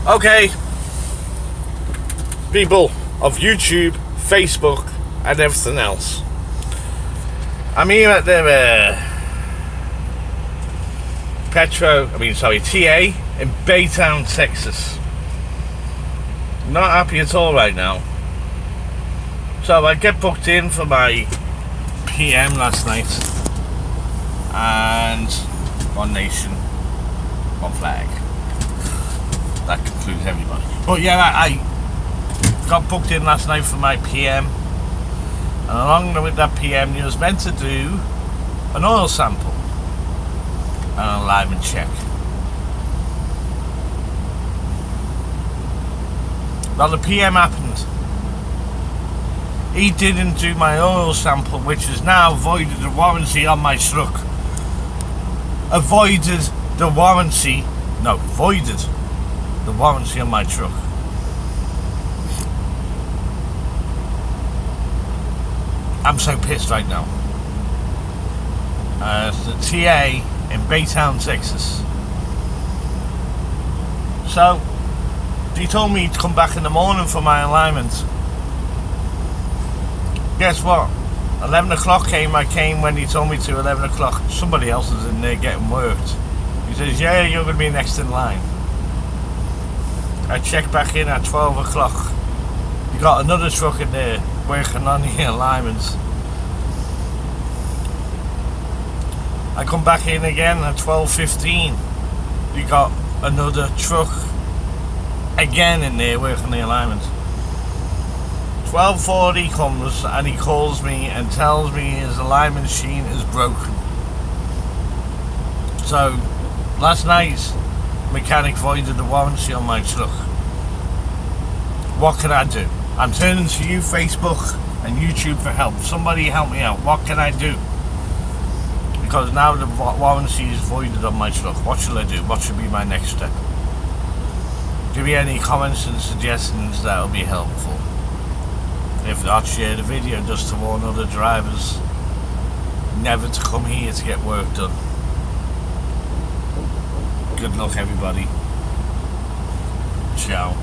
Okay, people of YouTube, Facebook, and everything else. I'm here at the TA in Baytown, Texas. Not happy at all right now. So I get booked in for my PM last night, and one nation, one flag. That concludes everybody. But yeah, I got booked in last night for my PM, and along with that PM, you was meant to do an oil sample and an alignment check. Well, the PM happened. He didn't do my oil sample, which has now voided the warranty on my truck. Voided the warranty on my truck. I'm so pissed right now. It's the TA in Baytown, Texas. So he told me to come back in the morning for my alignment. Guess what? 11 o'clock came. I came when he told me to. 11 o'clock. Somebody else was in there getting worked. He says, yeah, you're going to be next in line. I checked back in at 12 o'clock. You got another truck in there working on the alignments. I come back in again at 12:15. You got another truck again in there working the alignment. 12:40 comes and he calls me and tells me his alignment machine is broken. So last night, mechanic voided the warranty on my truck. What can I do? I'm turning to you, Facebook and YouTube, for help. Somebody help me out. What can I do? Because now the warranty is voided on my truck. What should I do? What should be my next step? Give me any comments and suggestions, that will be helpful. If not, share the video just to warn other drivers never to come here to get work done. Good luck, everybody. Ciao.